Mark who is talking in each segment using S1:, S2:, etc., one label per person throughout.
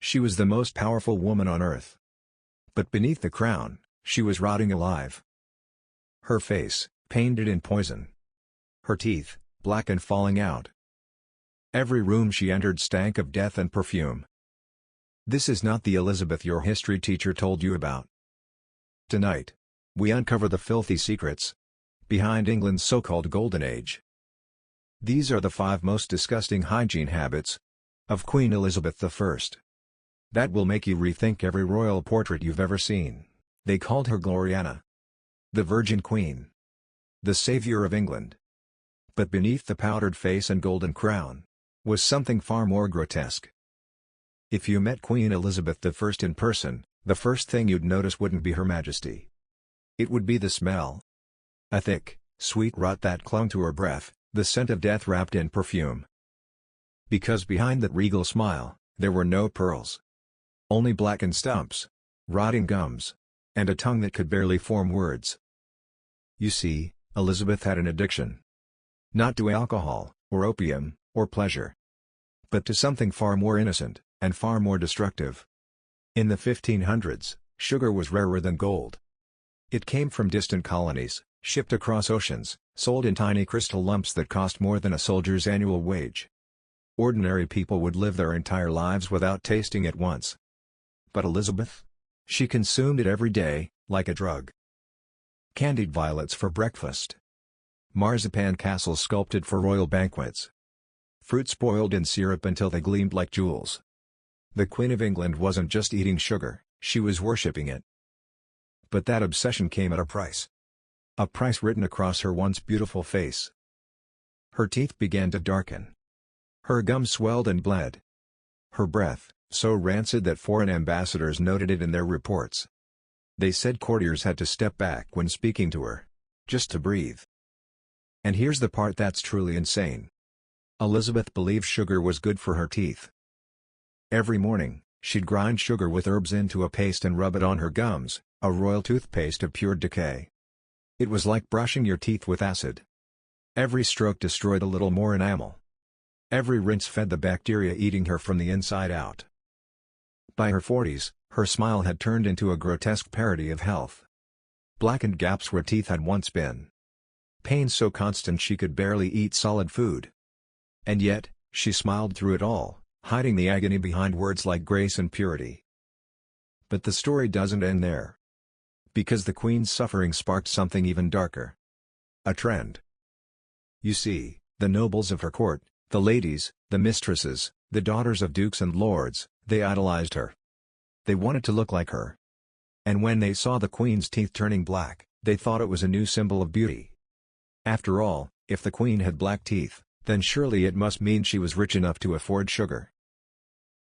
S1: She was the most powerful woman on earth. But beneath the crown, she was rotting alive. Her face, painted in poison. Her teeth, black and falling out. Every room she entered stank of death and perfume. This is not the Elizabeth your history teacher told you about. Tonight, we uncover the filthy secrets behind England's so-called Golden Age. These are the 5 most disgusting hygiene habits of Queen Elizabeth I. That will make you rethink every royal portrait you've ever seen. They called her Gloriana, the Virgin Queen, the Savior of England. But beneath the powdered face and golden crown was something far more grotesque. If you met Queen Elizabeth I in person, the first thing you'd notice wouldn't be Her Majesty. It would be the smell. A thick, sweet rot that clung to her breath, the scent of death wrapped in perfume. Because behind that regal smile, there were no pearls. Only blackened stumps, rotting gums, and a tongue that could barely form words. You see, Elizabeth had an addiction. Not to alcohol, or opium, or pleasure. But to something far more innocent, and far more destructive. In the 1500s, sugar was rarer than gold. It came from distant colonies, shipped across oceans, sold in tiny crystal lumps that cost more than a soldier's annual wage. Ordinary people would live their entire lives without tasting it once. But Elizabeth? She consumed it every day, like a drug. Candied violets for breakfast. Marzipan castles sculpted for royal banquets. Fruits boiled in syrup until they gleamed like jewels. The Queen of England wasn't just eating sugar, she was worshipping it. But that obsession came at a price. A price written across her once beautiful face. Her teeth began to darken. Her gums swelled and bled. Her breath, so rancid that foreign ambassadors noted it in their reports. They said courtiers had to step back when speaking to her, just to breathe. And here's the part that's truly insane. Elizabeth believed sugar was good for her teeth. Every morning, she'd grind sugar with herbs into a paste and rub it on her gums, a royal toothpaste of pure decay. It was like brushing your teeth with acid. Every stroke destroyed a little more enamel. Every rinse fed the bacteria eating her from the inside out. By her 40s, her smile had turned into a grotesque parody of health. Blackened gaps where teeth had once been. Pain so constant she could barely eat solid food. And yet, she smiled through it all, hiding the agony behind words like grace and purity. But the story doesn't end there. Because the Queen's suffering sparked something even darker. A trend. You see, the nobles of her court, the ladies, the mistresses, the daughters of dukes and lords, they idolized her. They wanted to look like her. And when they saw the Queen's teeth turning black, they thought it was a new symbol of beauty. After all, if the Queen had black teeth, then surely it must mean she was rich enough to afford sugar.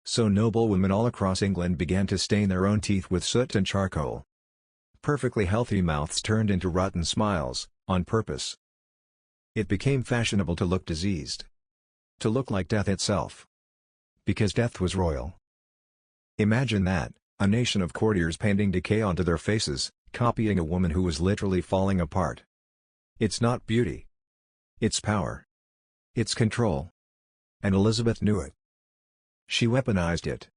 S1: So noblewomen all across England began to stain their own teeth with soot and charcoal. Perfectly healthy mouths turned into rotten smiles, on purpose. It became fashionable to look diseased. To look like death itself. Because death was royal. Imagine that, a nation of courtiers painting decay onto their faces, copying a woman who was literally falling apart. It's not beauty. It's power. It's control. And Elizabeth knew it. She weaponized it.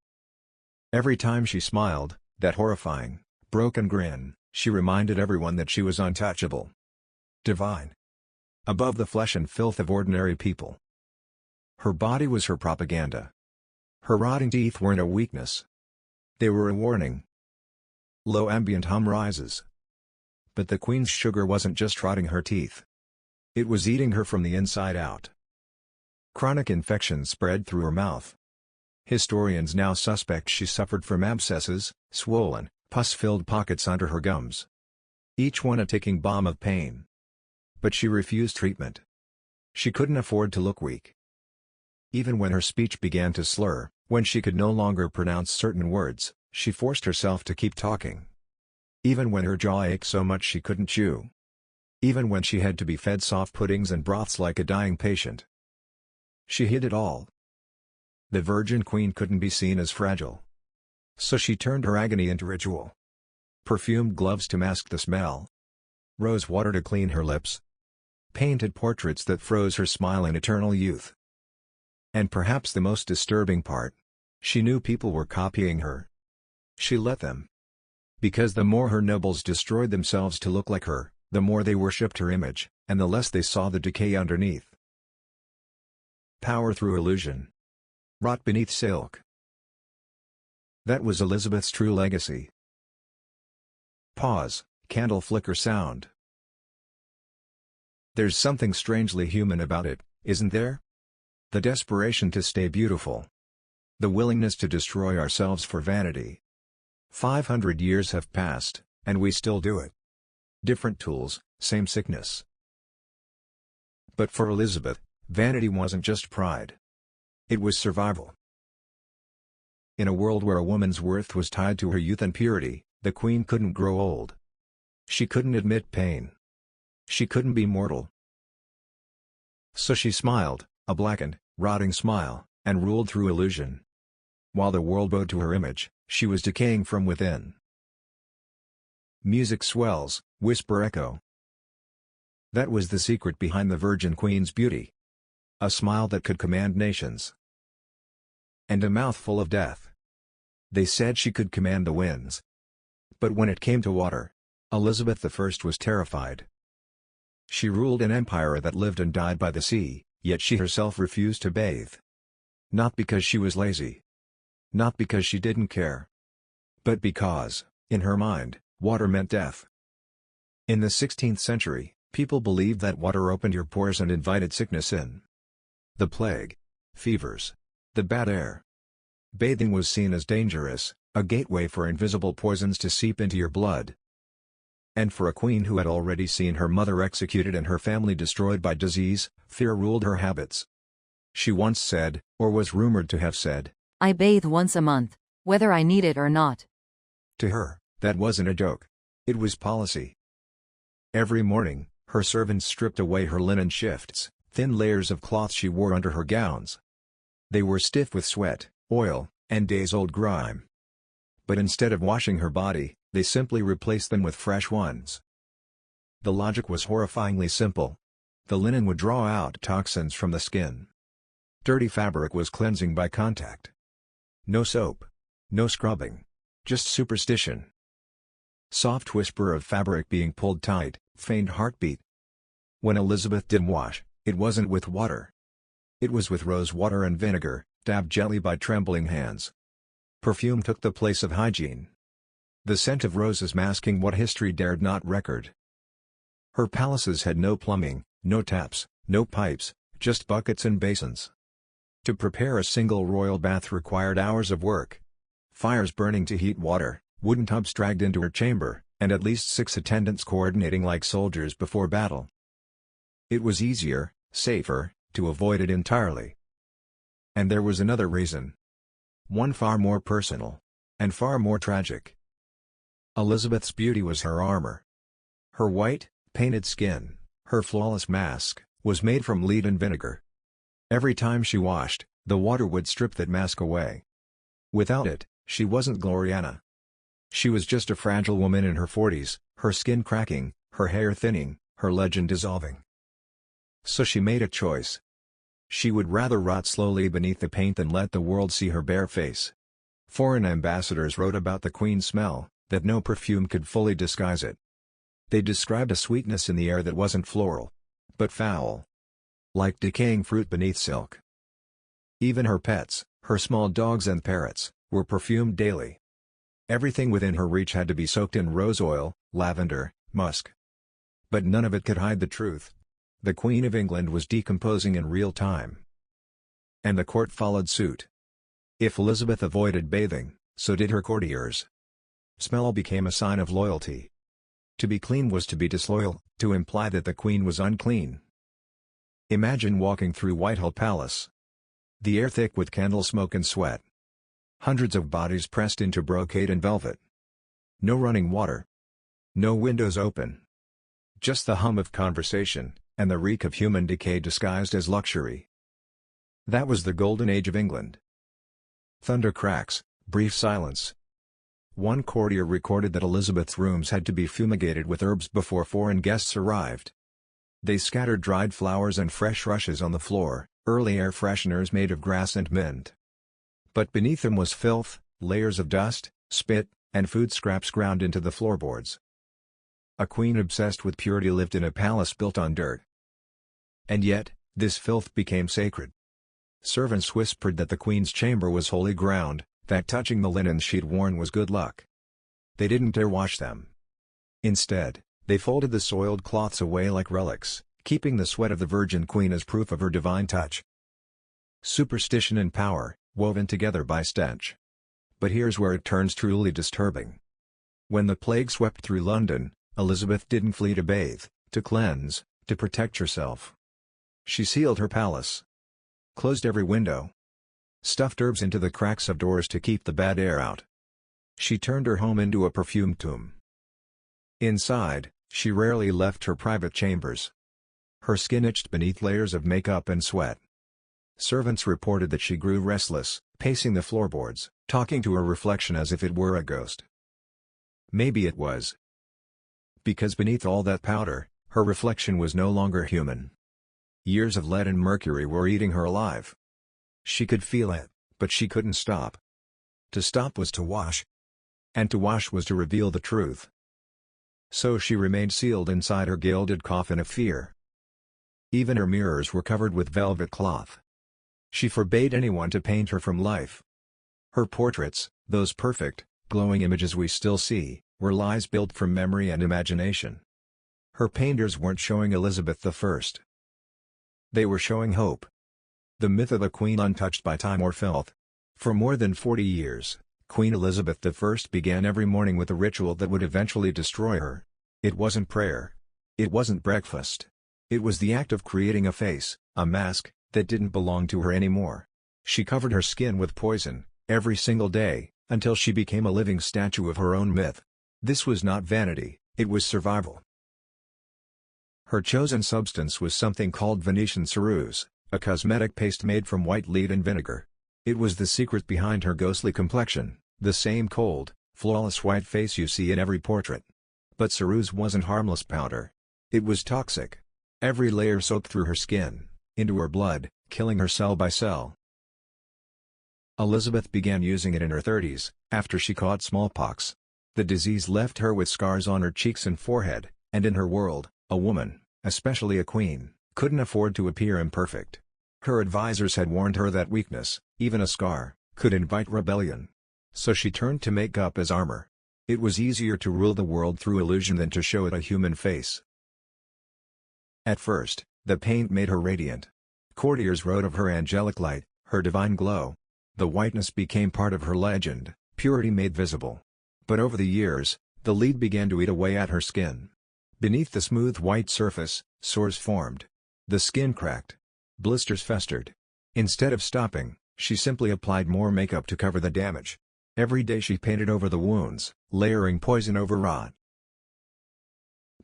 S1: Every time she smiled, that horrifying, broken grin, she reminded everyone that she was untouchable. Divine. Above the flesh and filth of ordinary people. Her body was her propaganda. Her rotting teeth weren't a weakness. They were a warning. Low ambient hum rises. But the Queen's sugar wasn't just rotting her teeth. It was eating her from the inside out. Chronic infections spread through her mouth. Historians now suspect she suffered from abscesses, swollen, pus-filled pockets under her gums. Each one a ticking bomb of pain. But she refused treatment. She couldn't afford to look weak. Even when her speech began to slur, when she could no longer pronounce certain words, she forced herself to keep talking. Even when her jaw ached so much she couldn't chew. Even when she had to be fed soft puddings and broths like a dying patient. She hid it all. The Virgin Queen couldn't be seen as fragile. So she turned her agony into ritual. Perfumed gloves to mask the smell. Rose water to clean her lips. Painted portraits that froze her smile in eternal youth. And perhaps the most disturbing part. She knew people were copying her. She let them. Because the more her nobles destroyed themselves to look like her, the more they worshipped her image, and the less they saw the decay underneath. Power through illusion. Wrought beneath silk. That was Elizabeth's true legacy. Pause, candle flicker sound. There's something strangely human about it, isn't there? The desperation to stay beautiful. The willingness to destroy ourselves for vanity. 500 years have passed, and we still do it. Different tools, same sickness. But for Elizabeth, vanity wasn't just pride. It was survival. In a world where a woman's worth was tied to her youth and purity, the Queen couldn't grow old. She couldn't admit pain. She couldn't be mortal. So she smiled, a blackened, rotting smile, and ruled through illusion. While the world bowed to her image, she was decaying from within. Music swells, whisper echo. That was the secret behind the Virgin Queen's beauty. A smile that could command nations. And a mouth full of death. They said she could command the winds. But when it came to water, Elizabeth I was terrified. She ruled an empire that lived and died by the sea, yet she herself refused to bathe. Not because she was lazy. Not because she didn't care. But because, in her mind, water meant death. In the 16th century, people believed that water opened your pores and invited sickness in. The plague. Fevers. The bad air. Bathing was seen as dangerous, a gateway for invisible poisons to seep into your blood. And for a queen who had already seen her mother executed and her family destroyed by disease, fear ruled her habits. She once said, or was rumored to have said,
S2: "I bathe once a month, whether I need it or not."
S1: To her, that wasn't a joke. It was policy. Every morning, her servants stripped away her linen shifts, thin layers of cloth she wore under her gowns. They were stiff with sweat, oil, and days-old grime. But instead of washing her body, they simply replaced them with fresh ones. The logic was horrifyingly simple. The linen would draw out toxins from the skin. Dirty fabric was cleansing by contact. No soap. No scrubbing. Just superstition. Soft whisper of fabric being pulled tight, faint heartbeat. When Elizabeth did wash, it wasn't with water. It was with rose water and vinegar, dabbed gently by trembling hands. Perfume took the place of hygiene. The scent of roses masking what history dared not record. Her palaces had no plumbing, no taps, no pipes, just buckets and basins. To prepare a single royal bath required hours of work. Fires burning to heat water, wooden tubs dragged into her chamber, and at least 6 attendants coordinating like soldiers before battle. It was easier, safer, to avoid it entirely. And there was another reason. One far more personal. And far more tragic. Elizabeth's beauty was her armor. Her white, painted skin, her flawless mask, was made from lead and vinegar. Every time she washed, the water would strip that mask away. Without it, she wasn't Gloriana. She was just a fragile woman in her 40s, her skin cracking, her hair thinning, her legend dissolving. So she made a choice. She would rather rot slowly beneath the paint than let the world see her bare face. Foreign ambassadors wrote about the Queen's smell, that no perfume could fully disguise it. They described a sweetness in the air that wasn't floral, but foul. Like decaying fruit beneath silk. Even her pets, her small dogs and parrots, were perfumed daily. Everything within her reach had to be soaked in rose oil, lavender, musk. But none of it could hide the truth. The Queen of England was decomposing in real time. And the court followed suit. If Elizabeth avoided bathing, so did her courtiers. Smell became a sign of loyalty. To be clean was to be disloyal, to imply that the Queen was unclean. Imagine walking through Whitehall Palace. The air thick with candle smoke and sweat. Hundreds of bodies pressed into brocade and velvet. No running water. No windows open. Just the hum of conversation, and the reek of human decay disguised as luxury. That was the golden age of England. Thunder cracks, brief silence. One courtier recorded that Elizabeth's rooms had to be fumigated with herbs before foreign guests arrived. They scattered dried flowers and fresh rushes on the floor, early air fresheners made of grass and mint. But beneath them was filth, layers of dust, spit, and food scraps ground into the floorboards. A queen obsessed with purity lived in a palace built on dirt. And yet, this filth became sacred. Servants whispered that the queen's chamber was holy ground, that touching the linens she'd worn was good luck. They didn't dare wash them. Instead, they folded the soiled cloths away like relics, keeping the sweat of the Virgin Queen as proof of her divine touch. Superstition and power, woven together by stench. But here's where it turns truly disturbing. When the plague swept through London, Elizabeth didn't flee to bathe, to cleanse, to protect herself. She sealed her palace. Closed every window. Stuffed herbs into the cracks of doors to keep the bad air out. She turned her home into a perfumed tomb. Inside, she rarely left her private chambers. Her skin itched beneath layers of makeup and sweat. Servants reported that she grew restless, pacing the floorboards, talking to her reflection as if it were a ghost. Maybe it was. Because beneath all that powder, her reflection was no longer human. Years of lead and mercury were eating her alive. She could feel it, but she couldn't stop. To stop was to wash. And to wash was to reveal the truth. So she remained sealed inside her gilded coffin of fear. Even her mirrors were covered with velvet cloth. She forbade anyone to paint her from life. Her portraits, those perfect, glowing images we still see, were lies built from memory and imagination. Her painters weren't showing Elizabeth I. They were showing hope. The myth of a queen untouched by time or filth. For more than 40 years, Queen Elizabeth I began every morning with a ritual that would eventually destroy her. It wasn't prayer. It wasn't breakfast. It was the act of creating a face, a mask, that didn't belong to her anymore. She covered her skin with poison, every single day, until she became a living statue of her own myth. This was not vanity, it was survival. Her chosen substance was something called Venetian ceruse, a cosmetic paste made from white lead and vinegar. It was the secret behind her ghostly complexion, the same cold, flawless white face you see in every portrait. But ceruse wasn't harmless powder. It was toxic. Every layer soaked through her skin, into her blood, killing her cell by cell. Elizabeth began using it in her 30s, after she caught smallpox. The disease left her with scars on her cheeks and forehead, and in her world, a woman, especially a queen, couldn't afford to appear imperfect. Her advisors had warned her that weakness, even a scar, could invite rebellion. So she turned to makeup as armor. It was easier to rule the world through illusion than to show it a human face. At first, the paint made her radiant. Courtiers wrote of her angelic light, her divine glow. The whiteness became part of her legend, purity made visible. But over the years, the lead began to eat away at her skin. Beneath the smooth white surface, sores formed. The skin cracked. Blisters festered. Instead of stopping, she simply applied more makeup to cover the damage. Every day she painted over the wounds, layering poison over rot.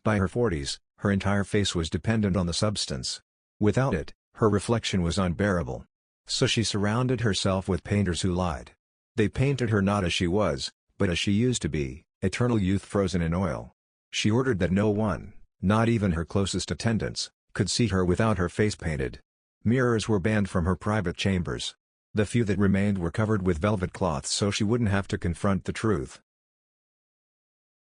S1: By her 40s, her entire face was dependent on the substance. Without it, her reflection was unbearable. So she surrounded herself with painters who lied. They painted her not as she was, but as she used to be, eternal youth frozen in oil. She ordered that no one, not even her closest attendants, could see her without her face painted. Mirrors were banned from her private chambers. The few that remained were covered with velvet cloths so she wouldn't have to confront the truth.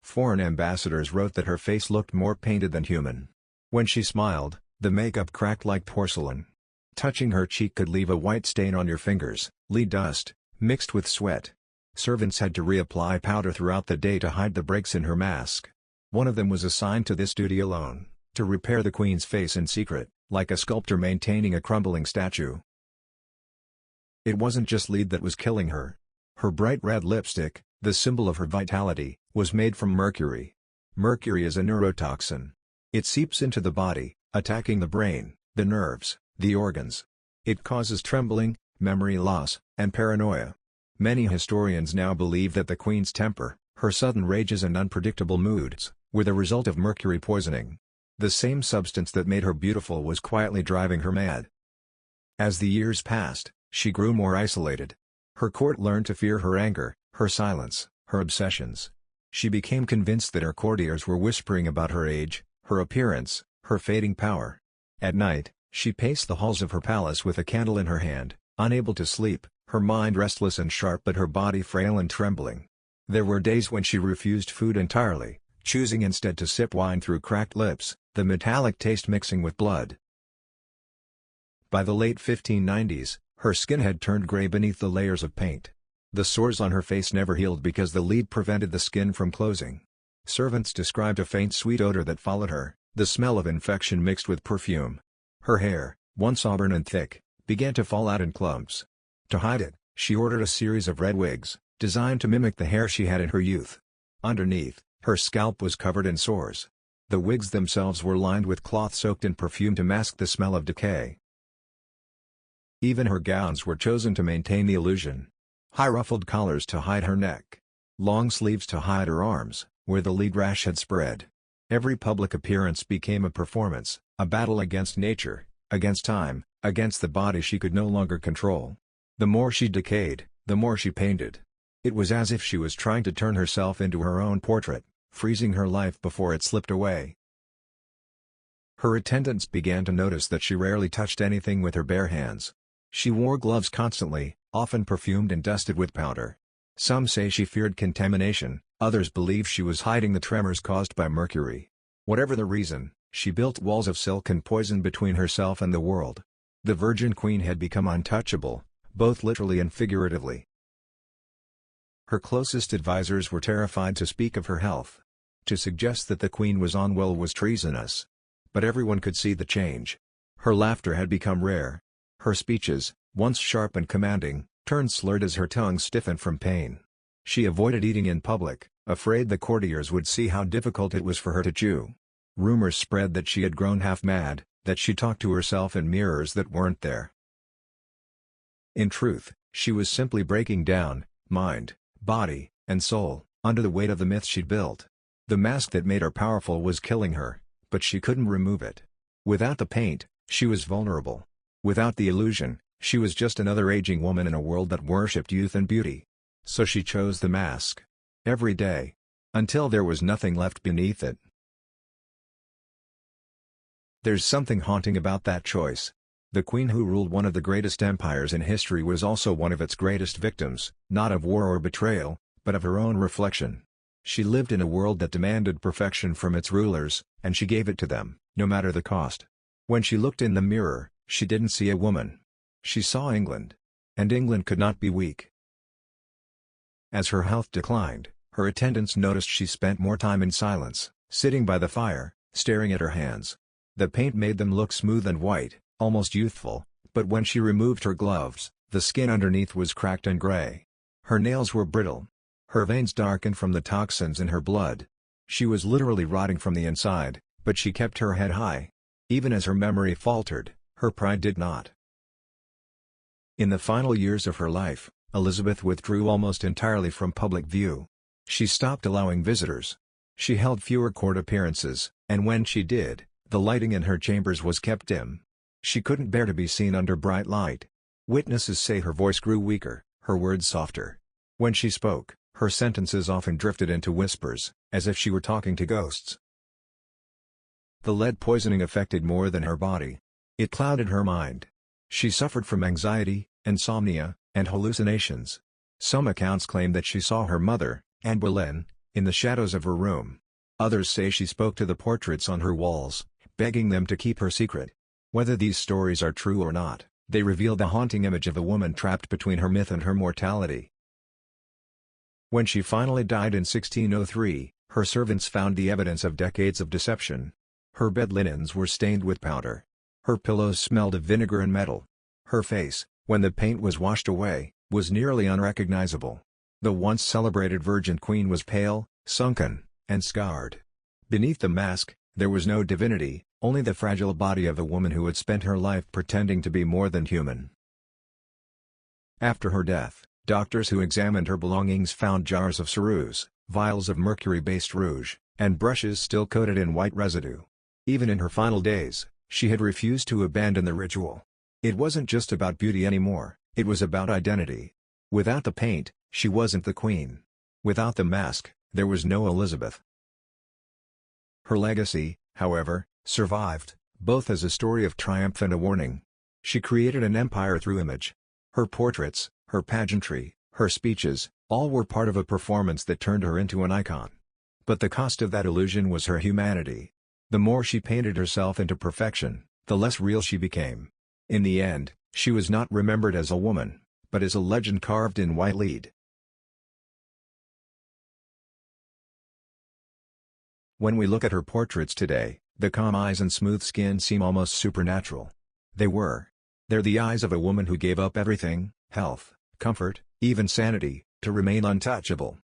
S1: Foreign ambassadors wrote that her face looked more painted than human. When she smiled, the makeup cracked like porcelain. Touching her cheek could leave a white stain on your fingers, lead dust, mixed with sweat. Servants had to reapply powder throughout the day to hide the breaks in her mask. One of them was assigned to this duty alone, to repair the queen's face in secret, like a sculptor maintaining a crumbling statue. It wasn't just lead that was killing her. Her bright red lipstick, the symbol of her vitality, was made from mercury. Mercury is a neurotoxin. It seeps into the body, attacking the brain, the nerves, the organs. It causes trembling, memory loss, and paranoia. Many historians now believe that the queen's temper, her sudden rages and unpredictable moods, were the result of mercury poisoning. The same substance that made her beautiful was quietly driving her mad. As the years passed, she grew more isolated. Her court learned to fear her anger, her silence, her obsessions. She became convinced that her courtiers were whispering about her age, her appearance, her fading power. At night, she paced the halls of her palace with a candle in her hand, unable to sleep, Her mind restless and sharp but her body frail and trembling. There were days when she refused food entirely, choosing instead to sip wine through cracked lips, the metallic taste mixing with blood. By the late 1590s, her skin had turned gray beneath the layers of paint. The sores on her face never healed because the lead prevented the skin from closing. Servants described a faint sweet odor that followed her, the smell of infection mixed with perfume. Her hair, once auburn and thick, began to fall out in clumps. To hide it, she ordered a series of red wigs, designed to mimic the hair she had in her youth. Underneath, her scalp was covered in sores. The wigs themselves were lined with cloth soaked in perfume to mask the smell of decay. Even her gowns were chosen to maintain the illusion. High ruffled collars to hide her neck. Long sleeves to hide her arms, where the lead rash had spread. Every public appearance became a performance, a battle against nature, against time, against the body she could no longer control. The more she decayed, the more she painted. It was as if she was trying to turn herself into her own portrait, freezing her life before it slipped away. Her attendants began to notice that she rarely touched anything with her bare hands. She wore gloves constantly, often perfumed and dusted with powder. Some say she feared contamination, others believe she was hiding the tremors caused by mercury. Whatever the reason, she built walls of silk and poison between herself and the world. The Virgin Queen had become untouchable, both literally and figuratively. Her closest advisors were terrified to speak of her health. To suggest that the Queen was unwell was treasonous. But everyone could see the change. Her laughter had become rare. Her speeches, once sharp and commanding, turned slurred as her tongue stiffened from pain. She avoided eating in public, afraid the courtiers would see how difficult it was for her to chew. Rumors spread that she had grown half mad, that she talked to herself in mirrors that weren't there. In truth, she was simply breaking down, mind, body, and soul, under the weight of the myth she'd built. The mask that made her powerful was killing her, but she couldn't remove it. Without the paint, she was vulnerable. Without the illusion, she was just another aging woman in a world that worshipped youth and beauty. So she chose the mask. Every day. Until there was nothing left beneath it. There's something haunting about that choice. The queen who ruled one of the greatest empires in history was also one of its greatest victims, not of war or betrayal, but of her own reflection. She lived in a world that demanded perfection from its rulers, and she gave it to them, no matter the cost. When she looked in the mirror, she didn't see a woman. She saw England. And England could not be weak. As her health declined, her attendants noticed she spent more time in silence, sitting by the fire, staring at her hands. The paint made them look smooth and white, almost youthful, but when she removed her gloves, the skin underneath was cracked and gray. Her nails were brittle. Her veins darkened from the toxins in her blood. She was literally rotting from the inside, but she kept her head high. Even as her memory faltered, her pride did not. In the final years of her life, Elizabeth withdrew almost entirely from public view. She stopped allowing visitors. She held fewer court appearances, and when she did, the lighting in her chambers was kept dim. She couldn't bear to be seen under bright light. Witnesses say her voice grew weaker, her words softer. When she spoke, her sentences often drifted into whispers, as if she were talking to ghosts. The lead poisoning affected more than her body. It clouded her mind. She suffered from anxiety, insomnia, and hallucinations. Some accounts claim that she saw her mother, Anne Boleyn, in the shadows of her room. Others say she spoke to the portraits on her walls, begging them to keep her secret. Whether these stories are true or not, they reveal the haunting image of a woman trapped between her myth and her mortality. When she finally died in 1603, her servants found the evidence of decades of deception. Her bed linens were stained with powder. Her pillows smelled of vinegar and metal. Her face, when the paint was washed away, was nearly unrecognizable. The once celebrated Virgin Queen was pale, sunken, and scarred. Beneath the mask, there was no divinity, only the fragile body of a woman who had spent her life pretending to be more than human. After her death, doctors who examined her belongings found jars of ceruse, vials of mercury-based rouge, and brushes still coated in white residue. Even in her final days, she had refused to abandon the ritual. It wasn't just about beauty anymore, it was about identity. Without the paint, she wasn't the queen. Without the mask, there was no Elizabeth. Her legacy, however, survived, both as a story of triumph and a warning. She created an empire through image. Her portraits, Her pageantry, her speeches, all were part of a performance that turned her into an icon. But the cost of that illusion was her humanity. The more she painted herself into perfection, the less real she became. In the end, she was not remembered as a woman, but as a legend carved in white lead. When we look at her portraits today, the calm eyes and smooth skin seem almost supernatural. They're the eyes of a woman who gave up everything, health, comfort, even sanity, to remain untouchable.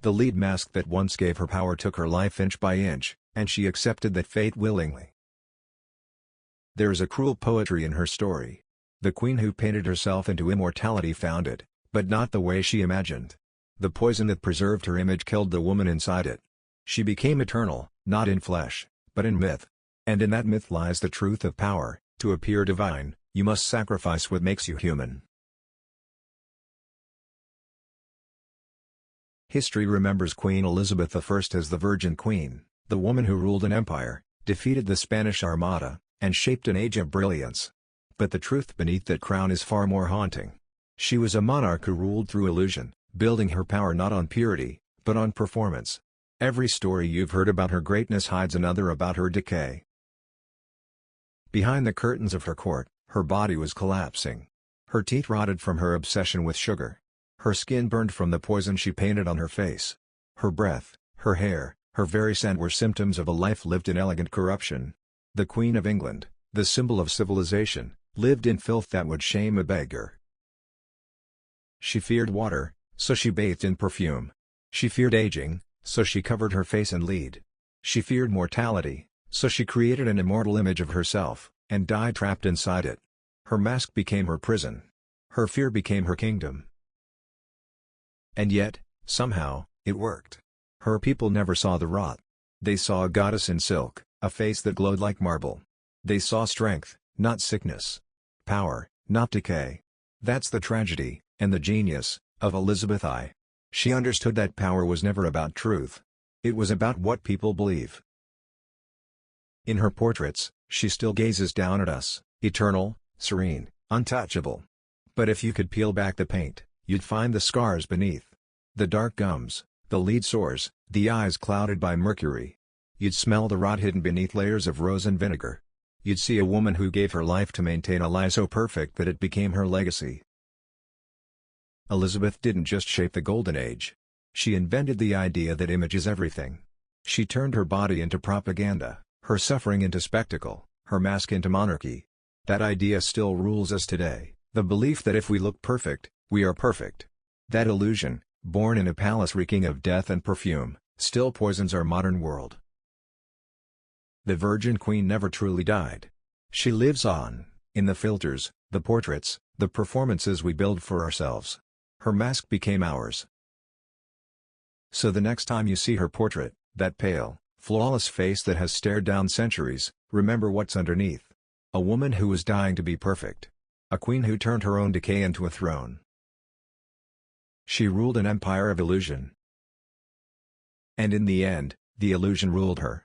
S1: The lead mask that once gave her power took her life inch by inch, and she accepted that fate willingly. There is a cruel poetry in her story. The queen who painted herself into immortality found it, but not the way she imagined. The poison that preserved her image killed the woman inside it. She became eternal, not in flesh, but in myth. And in that myth lies the truth of power. To appear divine, you must sacrifice what makes you human. History remembers Queen Elizabeth I as the Virgin Queen, the woman who ruled an empire, defeated the Spanish Armada, and shaped an age of brilliance. But the truth beneath that crown is far more haunting. She was a monarch who ruled through illusion, building her power not on purity, but on performance. Every story you've heard about her greatness hides another about her decay. Behind the curtains of her court, her body was collapsing. Her teeth rotted from her obsession with sugar. Her skin burned from the poison she painted on her face. Her breath, her hair, her very scent were symptoms of a life lived in elegant corruption. The Queen of England, the symbol of civilization, lived in filth that would shame a beggar. She feared water, so she bathed in perfume. She feared aging, so she covered her face in lead. She feared mortality, so she created an immortal image of herself, and died trapped inside it. Her mask became her prison. Her fear became her kingdom. And yet, somehow, it worked. Her people never saw the rot. They saw a goddess in silk, a face that glowed like marble. They saw strength, not sickness. Power, not decay. That's the tragedy, and the genius, of Elizabeth I. She understood that power was never about truth. It was about what people believe. In her portraits, she still gazes down at us, eternal, serene, untouchable. But if you could peel back the paint, you'd find the scars beneath. The dark gums, the lead sores, the eyes clouded by mercury. You'd smell the rot hidden beneath layers of rose and vinegar. You'd see a woman who gave her life to maintain a lie so perfect that it became her legacy. Elizabeth didn't just shape the Golden Age. She invented the idea that image is everything. She turned her body into propaganda, her suffering into spectacle, her mask into monarchy. That idea still rules us today, the belief that if we look perfect, we are perfect. That illusion, born in a palace reeking of death and perfume, still poisons our modern world. The Virgin Queen never truly died. She lives on, in the filters, the portraits, the performances we build for ourselves. Her mask became ours. So the next time you see her portrait, that pale, flawless face that has stared down centuries, remember what's underneath. A woman who was dying to be perfect. A queen who turned her own decay into a throne. She ruled an empire of illusion. And in the end, the illusion ruled her.